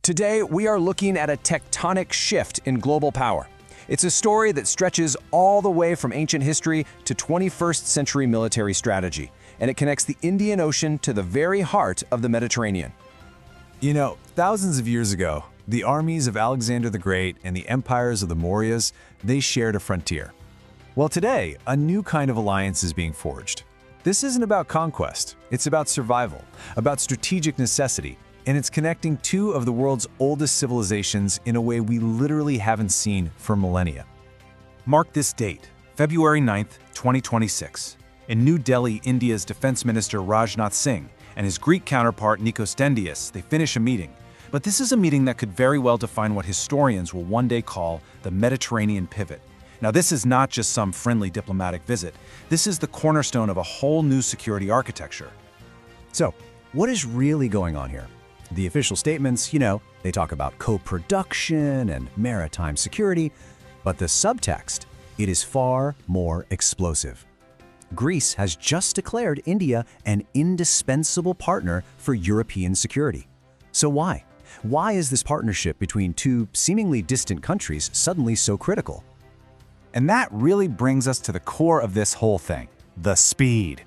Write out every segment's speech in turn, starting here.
Today, we are looking at a tectonic shift in global power. It's a story that stretches all the way from ancient history to 21st century military strategy, and it connects the Indian Ocean to the very heart of the Mediterranean. You know, thousands of years ago, the armies of Alexander the Great and the empires of the Mauryas, they shared a frontier. Well, today, a new kind of alliance is being forged. This isn't about conquest, it's about survival, about strategic necessity, and it's connecting two of the world's oldest civilizations in a way we literally haven't seen for millennia. Mark this date, February 9th, 2026. In New Delhi, India's Defense Minister Rajnath Singh and his Greek counterpart Nikos Dendias, they finish a meeting. But this is a meeting that could very well define what historians will one day call the Mediterranean pivot. Now, this is not just some friendly diplomatic visit. This is the cornerstone of a whole new security architecture. So, what is really going on here? The official statements, they talk about co-production and maritime security, but the subtext, it is far more explosive. Greece has just declared India an indispensable partner for European security. So why? Why is this partnership between two seemingly distant countries suddenly so critical? And that really brings us to the core of this whole thing, the speed.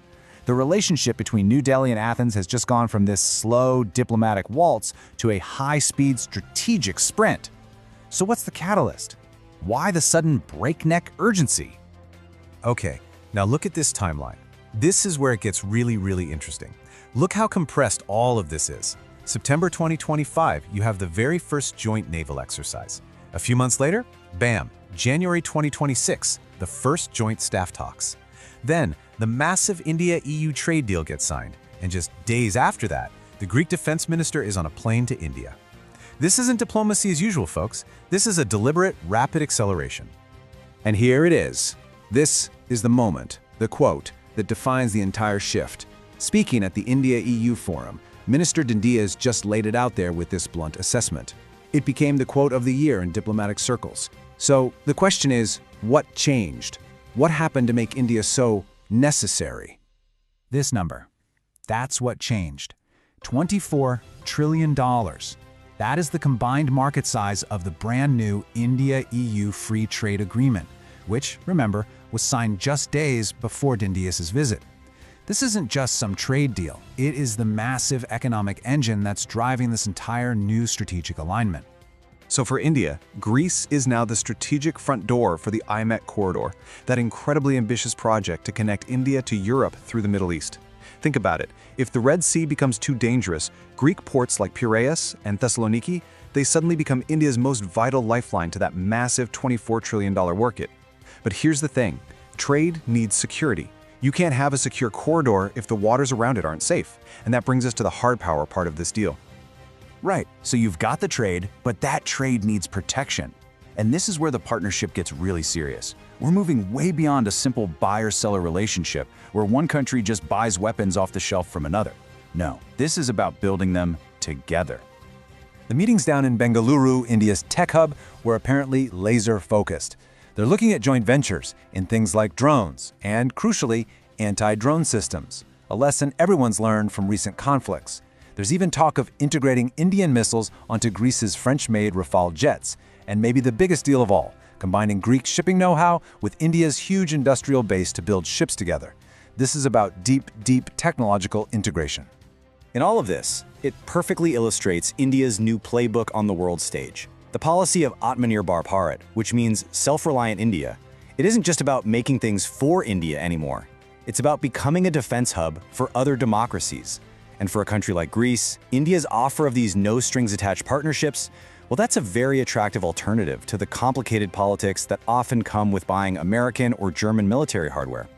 The relationship between New Delhi and Athens has just gone from this slow diplomatic waltz to a high-speed strategic sprint. So what's the catalyst? Why the sudden breakneck urgency? Okay, now look at this timeline. This is where it gets really interesting. Look how compressed all of this is. September 2025, you have the very first joint naval exercise. A few months later, bam, January 2026, the first joint staff talks. Then, the massive India-EU trade deal gets signed, and just days after that, the Greek defense minister is on a plane to India. This isn't diplomacy as usual, folks. This is a deliberate, rapid acceleration. And here it is. This is the moment, the quote, that defines the entire shift. Speaking at the India-EU Forum, Minister Dendias just laid it out there with this blunt assessment. It became the quote of the year in diplomatic circles. So the question is, what changed? What happened to make India so necessary? This number, that's what changed. $24 trillion. That is the combined market size of the brand new India-EU Free Trade Agreement, which, remember, was signed just days before Dendias' visit. This isn't just some trade deal. It is the massive economic engine that's driving this entire new strategic alignment. So for India, Greece is now the strategic front door for the IMEC corridor, that incredibly ambitious project to connect India to Europe through the Middle East. Think about it. If the Red Sea becomes too dangerous, Greek ports like Piraeus and Thessaloniki, they suddenly become India's most vital lifeline to that massive $24 trillion market. But here's the thing. Trade needs security. You can't have a secure corridor if the waters around it aren't safe. And that brings us to the hard power part of this deal. Right, so you've got the trade, but that trade needs protection. And this is where the partnership gets really serious. We're moving way beyond a simple buyer-seller relationship where one country just buys weapons off the shelf from another. No, this is about building them together. The meetings down in Bengaluru, India's tech hub, were apparently laser-focused. They're looking at joint ventures in things like drones and, crucially, anti-drone systems, a lesson everyone's learned from recent conflicts. There's even talk of integrating Indian missiles onto Greece's French-made Rafale jets, and maybe the biggest deal of all, combining Greek shipping know-how with India's huge industrial base to build ships together. This is about deep technological integration. In all of this, it perfectly illustrates India's new playbook on the world stage. The policy of Atmanirbhar Bharat, which means self-reliant India. It isn't just about making things for India anymore. It's about becoming a defense hub for other democracies. And for a country like Greece, India's offer of these no-strings-attached partnerships, well, that's a very attractive alternative to the complicated politics that often come with buying American or German military hardware.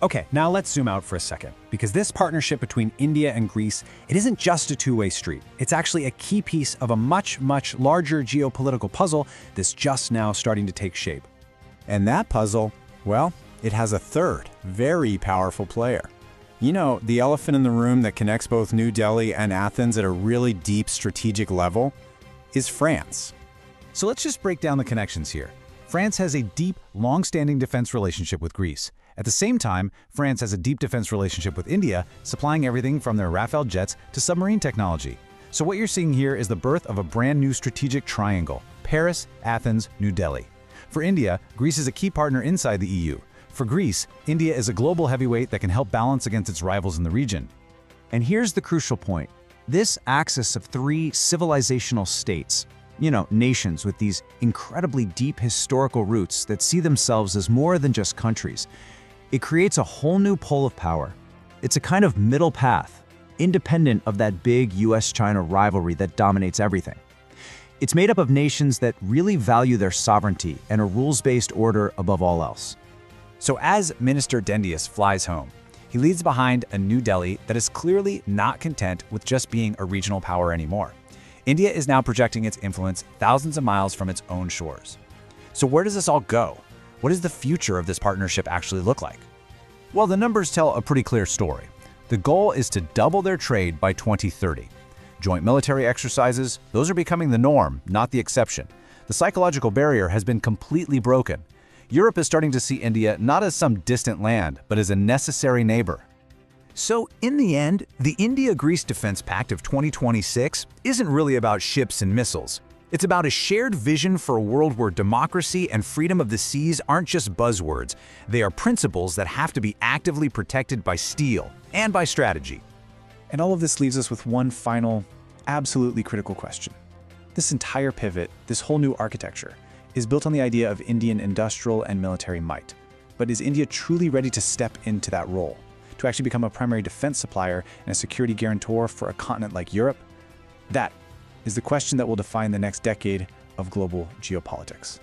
Okay, now let's zoom out for a second, because this partnership between India and Greece, it isn't just a two-way street. It's actually a key piece of a much larger geopolitical puzzle that's just now starting to take shape. And that puzzle, well, it has a third, very powerful player. You know, the elephant in the room that connects both New Delhi and Athens at a really deep strategic level is France. So let's just break down the connections here. France has a deep, long-standing defense relationship with Greece. At the same time, France has a deep defense relationship with India, supplying everything from their Rafale jets to submarine technology. So what you're seeing here is the birth of a brand new strategic triangle: Paris, Athens, New Delhi. For India, Greece is a key partner inside the EU. For Greece, India is a global heavyweight that can help balance against its rivals in the region. And here's the crucial point. This axis of three civilizational states, nations with these incredibly deep historical roots that see themselves as more than just countries, it creates a whole new pole of power. It's a kind of middle path, independent of that big US-China rivalry that dominates everything. It's made up of nations that really value their sovereignty and a rules-based order above all else. So as Minister Dendias flies home, he leaves behind a New Delhi that is clearly not content with just being a regional power anymore. India is now projecting its influence thousands of miles from its own shores. So where does this all go? What does the future of this partnership actually look like? Well, the numbers tell a pretty clear story. The goal is to double their trade by 2030. Joint military exercises, those are becoming the norm, not the exception. The psychological barrier has been completely broken. Europe is starting to see India not as some distant land, but as a necessary neighbor. So in the end, the India-Greece Defense Pact of 2026 isn't really about ships and missiles. It's about a shared vision for a world where democracy and freedom of the seas aren't just buzzwords. They are principles that have to be actively protected by steel and by strategy. And all of this leaves us with one final, absolutely critical question. This entire pivot, this whole new architecture, is built on the idea of Indian industrial and military might. But is India truly ready to step into that role, to actually become a primary defense supplier and a security guarantor for a continent like Europe? That is the question that will define the next decade of global geopolitics.